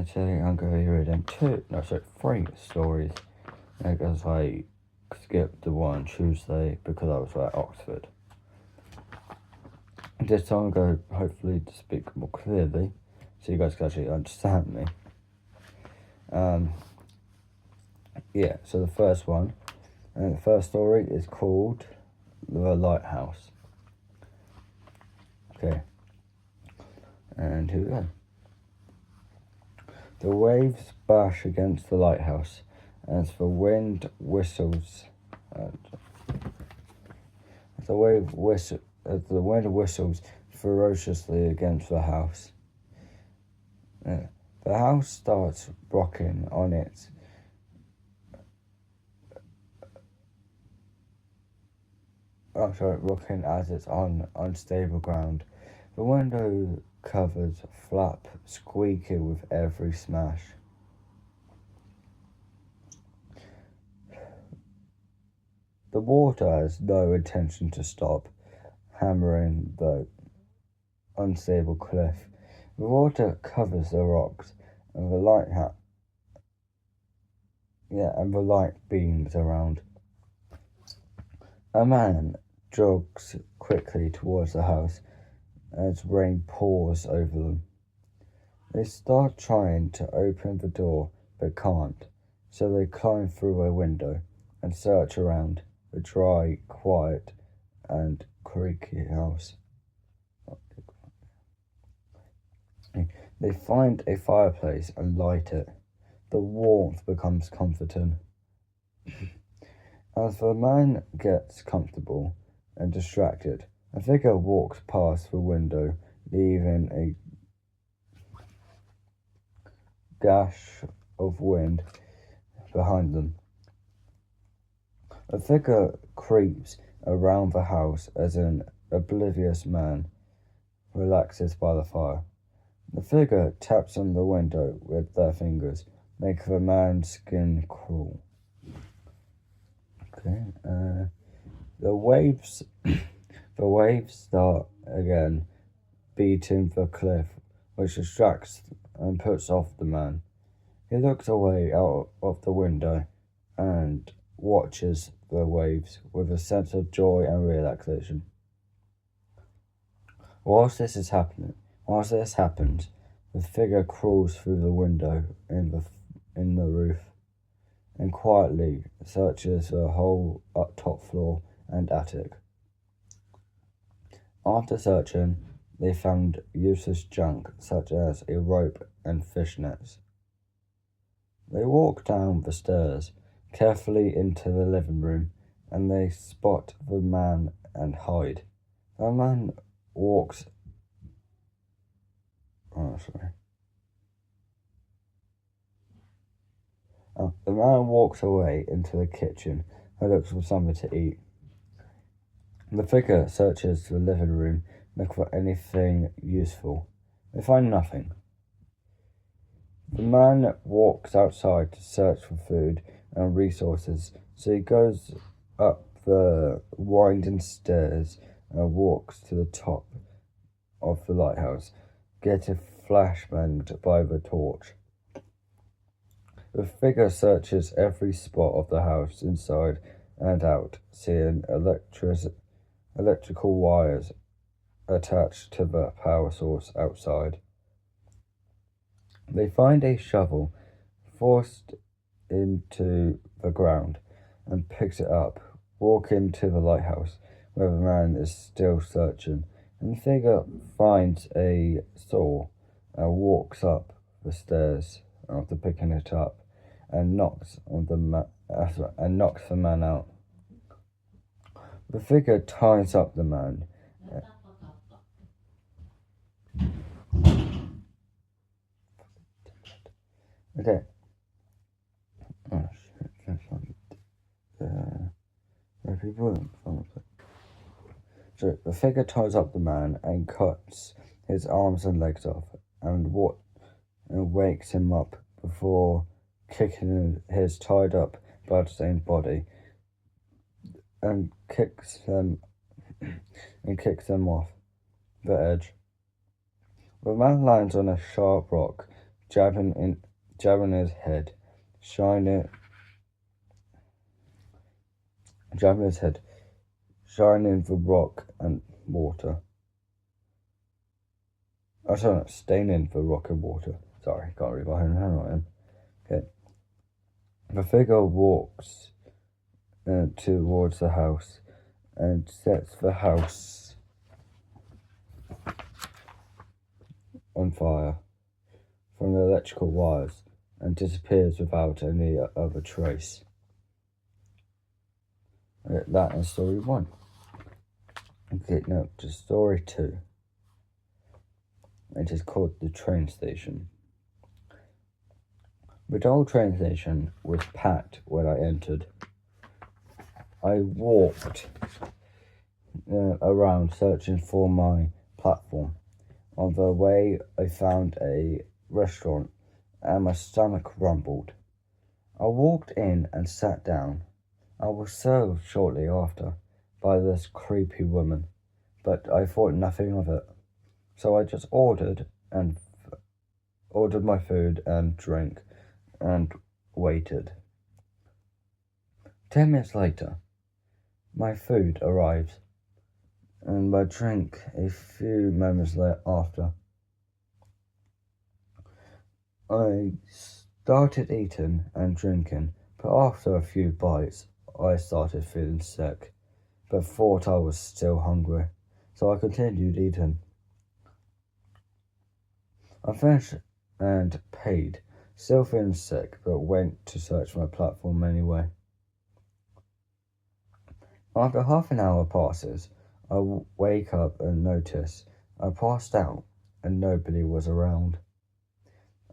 today I'm going to be reading three stories. Because I skipped the one Tuesday because I was at Oxford. This time I'm going to hopefully speak more clearly so you guys can actually understand me. So the first one, the first story is called The Lighthouse. Okay, and here we go. The waves bash against the lighthouse as the wind whistles. As the wind whistles ferociously against the house. The house starts rocking on its rocking as it's on unstable ground. The window covers flap, squeaking with every smash. The water has no intention to stop, hammering the unstable cliff. The water covers the rocks, and the light beams around. A man jogs quickly towards the house as rain pours over them. They start trying to open the door, but can't, so they climb through a window and search around the dry, quiet, and creaky house. They find a fireplace and light it. The warmth becomes comforting. As the man gets comfortable and distracted, a figure walks past the window, leaving a gash of wind behind them. The figure creeps around the house as an oblivious man relaxes by the fire. The figure taps on the window with their fingers, making the man's skin crawl. Okay, the waves start again, beating the cliff, which distracts and puts off the man. He looks away out of the window and watches the waves with a sense of joy and relaxation. Whilst this happens, the figure crawls through the window in the roof and quietly searches the whole top floor and attic. After searching, they found useless junk such as a rope and fishnets. They walk down the stairs carefully into the living room, and they spot the man and hide. The man walks away into the kitchen and looks for something to eat. The figure searches the living room, looking for anything useful. They find nothing. The man walks outside to search for food and resources, so he goes up the winding stairs and walks to the top of the lighthouse, getting flashbanged by the torch. The figure searches every spot of the house, inside and out, seeing electrical wires attached to the power source outside. They find a shovel forced into the ground and picks it up, walking to the lighthouse where the man is still searching, and the figure finds a saw and walks up the stairs after picking it up and knocks the man out. The figure ties up the man. Okay. Oh shit, So the figure ties up the man and cuts his arms and legs off and wakes him up before kicking his tied up bloodstained body and kicks them off the edge. The man lands on a sharp rock jabbing his head, shining jabbing his head, shining the rock and water. Oh, sorry, staining the rock and water. Sorry, can't read my own handwriting. Okay. The figure walks towards the house and sets the house on fire from the electrical wires and disappears without any other trace. That is story 1. Okay, now to story 2. It is called The Train Station. The old train station was packed when I entered. I walked around searching for my platform. On the way, I found a restaurant and my stomach rumbled. I walked in and sat down. I was served shortly after by this creepy woman, but I thought nothing of it. So I just ordered my food and drink and waited. 10 minutes later, my food arrived and my drink a few moments after. I started eating and drinking, but after a few bites, I started feeling sick, but thought I was still hungry, so I continued eating. I finished and paid, still feeling sick, but went to search my platform anyway. After half an hour passes, I wake up and notice I passed out and nobody was around.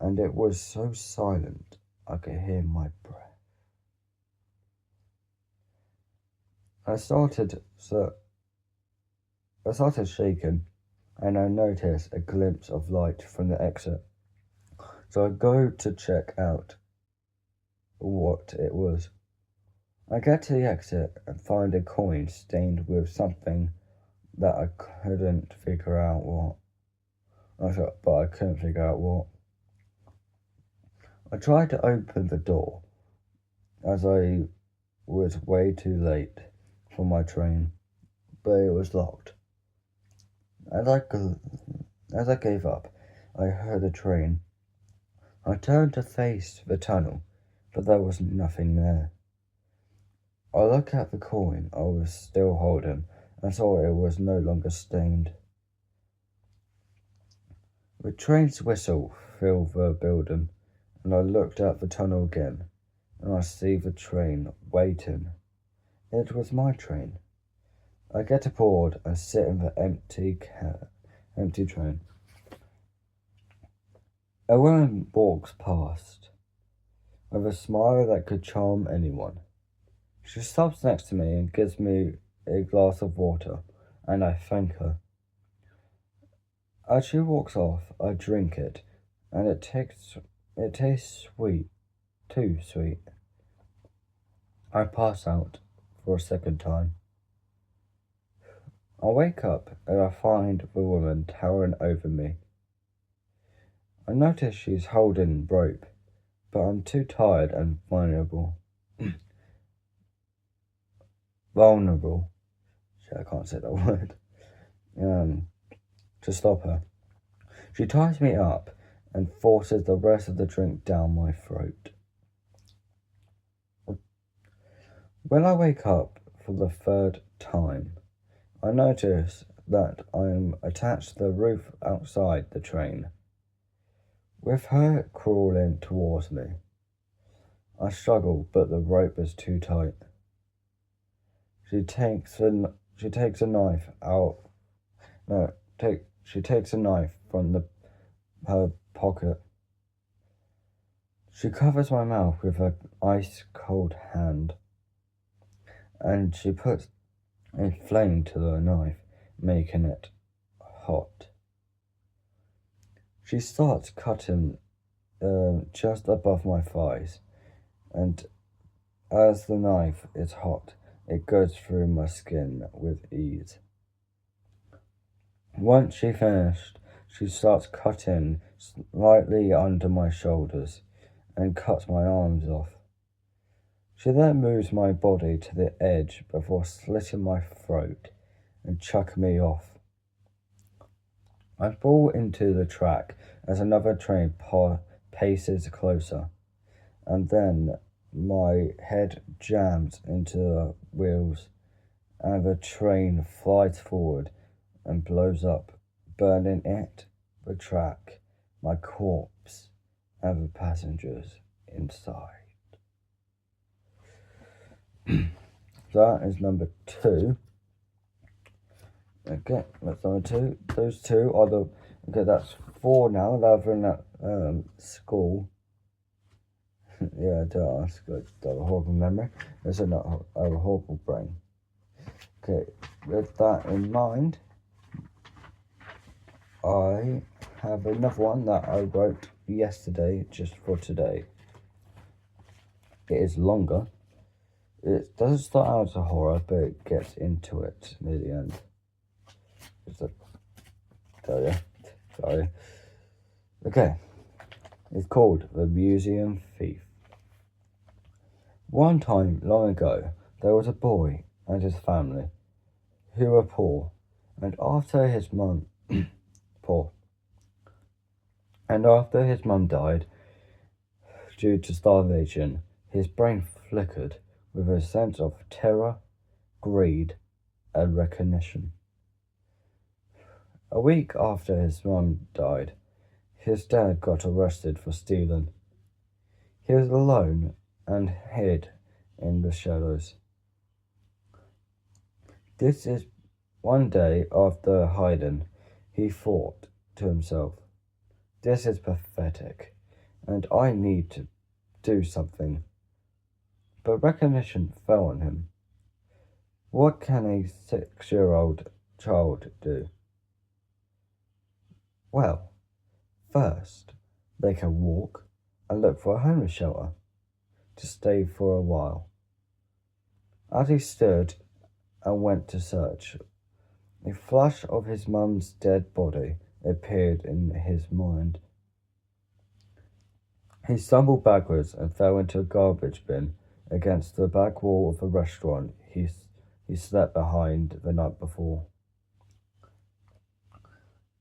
And it was so silent I could hear my breath. I started shaking and I noticed a glimpse of light from the exit. So I go to check out what it was. I get to the exit and find a coin stained with something that I couldn't figure out what. I couldn't figure out what. I tried to open the door as I was way too late for my train, but it was locked. As I gave up, I heard a train. I turned to face the tunnel, but there was nothing there. I looked at the coin I was still holding and saw it was no longer stained. The train's whistle filled the building, and I looked at the tunnel again, and I see the train waiting. It was my train. I get aboard and sit in the empty train. A woman walks past with a smile that could charm anyone. She stops next to me and gives me a glass of water, and I thank her. As she walks off, I drink it, and it tastes sweet, too sweet. I pass out for a second time. I wake up and I find the woman towering over me. I notice she's holding rope, but I'm too tired and vulnerable. I can't say that word. To stop her. She ties me up and forces the rest of the drink down my throat. When I wake up for the third time, I notice that I am attached to the roof outside the train, with her crawling towards me. I struggle, but the rope is too tight. She takes a knife from her pocket. She covers my mouth with her ice-cold hand, and she puts a flame to the knife, making it hot. She starts cutting just above my thighs, and as the knife is hot, it goes through my skin with ease. Once she finished, She starts cutting slightly under my shoulders and cuts my arms off. She then moves my body to the edge before slitting my throat and chucking me off. I fall into the track as another train paces closer, and then my head jams into the wheels and the train flies forward and blows up, burning it, the track, my corpse, and the passengers inside. That is number 2. Okay, that's number 2. Those 2 are the... Okay, that's 4 now. They're in that school. Yeah, don't ask. I have a horrible memory. It's a horrible brain. Okay, with that in mind, I have another one that I wrote yesterday just for today. It is longer. It doesn't start out as a horror, but it gets into it near the end. Sorry. Okay. It's called The Museum Thief. One time, long ago, there was a boy and his family who were poor, and after his mum died due to starvation, his brain flickered with a sense of terror, greed, and recognition. A week after his mum died, his dad got arrested for stealing. He was alone and hid in the shadows. This is one day after hiding, he thought to himself, "This is pathetic, and I need to do something." But recognition fell on him. What can a 6-year-old child do? Well, first, they can walk and look for a homeless shelter to stay for a while. As he stood and went to search, a flash of his mum's dead body appeared in his mind. He stumbled backwards and fell into a garbage bin against the back wall of the restaurant he slept behind the night before.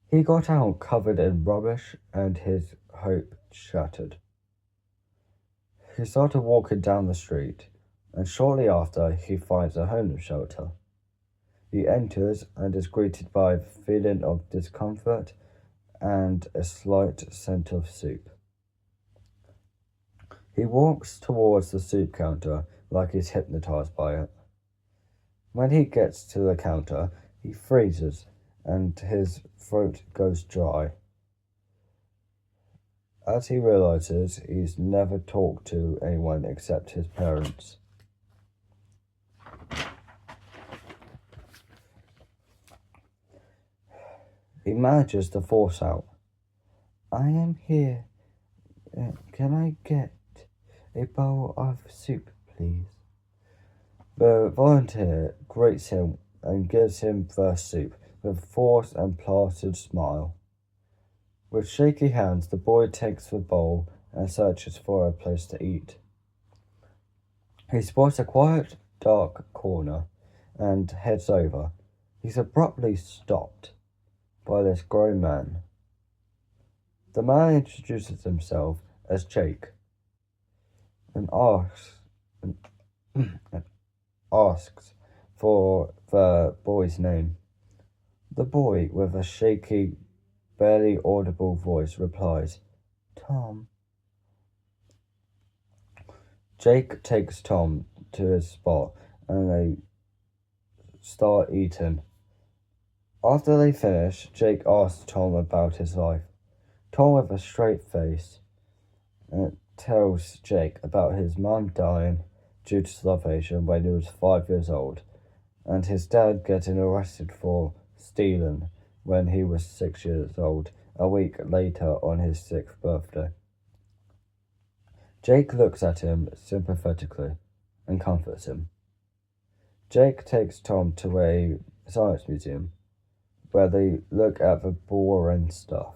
He got out covered in rubbish and his hope shattered. He started walking down the street, and shortly after he finds a homeless shelter. He enters and is greeted by a feeling of discomfort and a slight scent of soup. He walks towards the soup counter like he's hypnotized by it. When he gets to the counter, he freezes and his throat goes dry. As he realizes he's never talked to anyone except his parents. He manages to force out, "I am here. Can I get a bowl of soup, please?" The volunteer greets him and gives him the soup with a forced and placid smile. With shaky hands, the boy takes the bowl and searches for a place to eat. He spots a quiet, dark corner and heads over. He's abruptly stopped by this grown man. The man introduces himself as Jake and asks for the boy's name. The boy, with a shaky, barely audible voice, replies, "Tom." Jake takes Tom to his spot and they start eating. After they finish, Jake asks Tom about his life. Tom, with a straight face, tells Jake about his mum dying due to starvation when he was 5 years old, and his dad getting arrested for stealing when he was 6 years old, a week later on his 6th birthday. Jake looks at him sympathetically and comforts him. Jake takes Tom to a science museum. where they look at the boring stuff.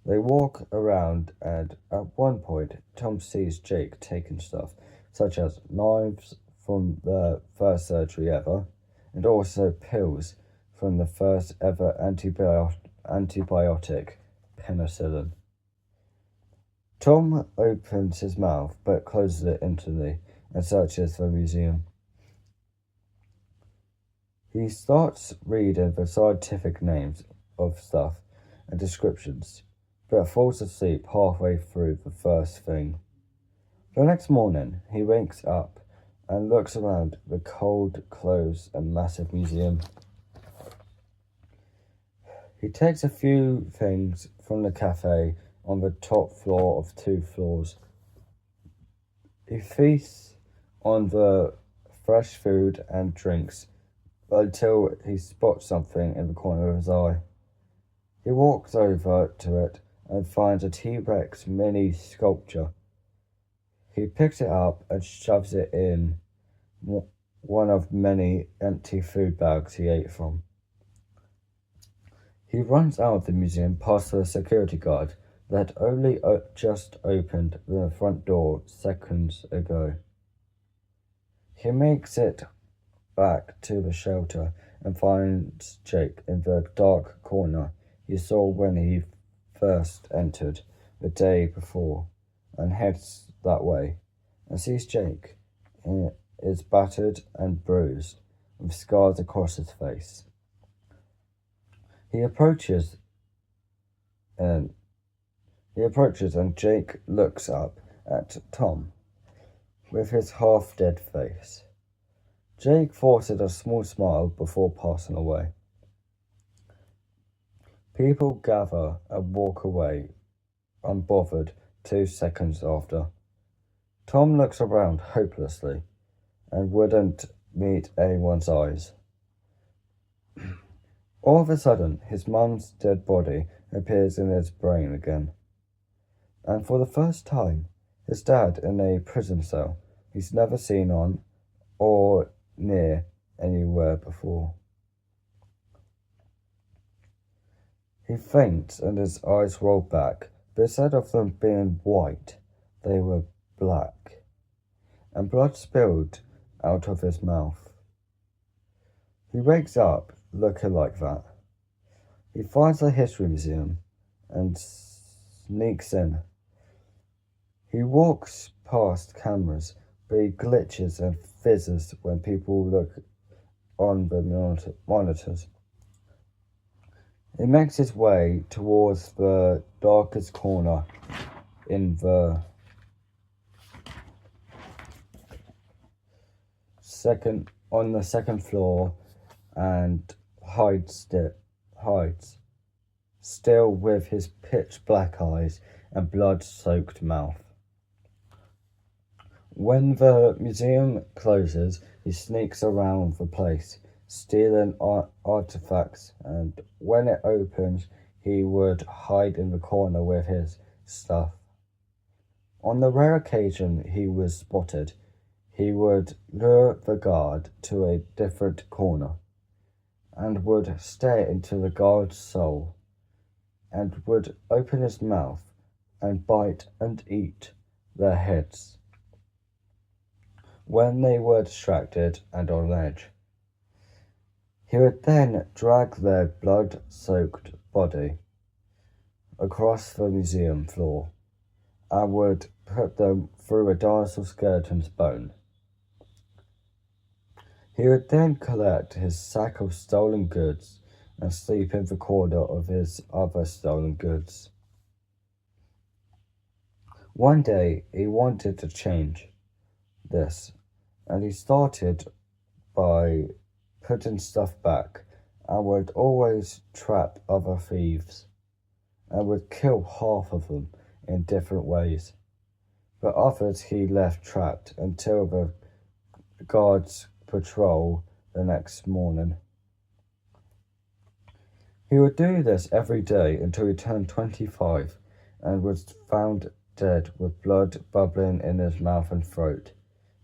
They walk around, and at one point, Tom sees Jake taking stuff, such as knives from the first surgery ever, and also pills from the first ever antibiotic, penicillin. Tom opens his mouth but closes it instantly and searches the museum. He starts reading the scientific names of stuff and descriptions, but falls asleep halfway through the first thing. The next morning, he wakes up and looks around the cold, closed, and massive museum. He takes a few things from the cafe on the top floor of 2 floors. He feasts on the fresh food and drinks until he spots something in the corner of his eye. He walks over to it and finds a T-Rex mini sculpture. He picks it up and shoves it in one of many empty food bags he ate from. He runs out of the museum past the security guard that only just opened the front door seconds ago. He makes it back to the shelter and finds Jake in the dark corner he saw when he first entered the day before, and heads that way, and sees Jake is battered and bruised, with scars across his face. He approaches and Jake looks up at Tom with his half-dead face. Jake forces a small smile before passing away. People gather and walk away, unbothered 2 seconds after. Tom looks around hopelessly and wouldn't meet anyone's eyes. All of a sudden, his mum's dead body appears in his brain again. And for the first time, his dad in a prison cell he's never seen on or near anywhere before. He faints and his eyes roll back, but instead of them being white, they were black, and blood spilled out of his mouth. He wakes up looking like that. He finds the history museum and sneaks in. He walks past cameras, but he glitches and fizzes when people look on the monitors. He makes his way towards the darkest corner in the second floor and hides, still with his pitch black eyes and blood-soaked mouth. When the museum closes, he sneaks around the place, stealing artifacts, and when it opens, he would hide in the corner with his stuff. On the rare occasion he was spotted, he would lure the guard to a different corner, and would stare into the guard's soul, and would open his mouth and bite and eat their heads when they were distracted and on edge. He would then drag their blood-soaked body across the museum floor and would put them through a dinosaur skeleton's bone. He would then collect his sack of stolen goods and sleep in the corner of his other stolen goods. One day he wanted to change this, and he started by putting stuff back and would always trap other thieves and would kill half of them in different ways, but others he left trapped until the guards patrol the next morning. He would do this every day until he turned 25 and was found dead with blood bubbling in his mouth and throat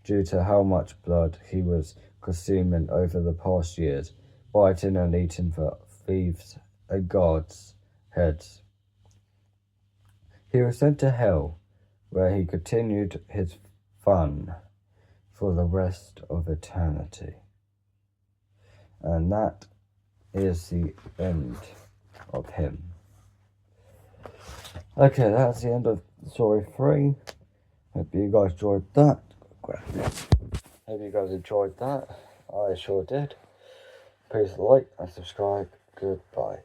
due to how much blood he was consuming over the past years, biting and eating the thieves and guards' heads. He was sent to hell, where he continued his fun for the rest of eternity. And that is the end of him. Okay, that's the end of story 3. Hope you guys enjoyed that. Hope you guys enjoyed that. I sure did. Please like and subscribe. Goodbye.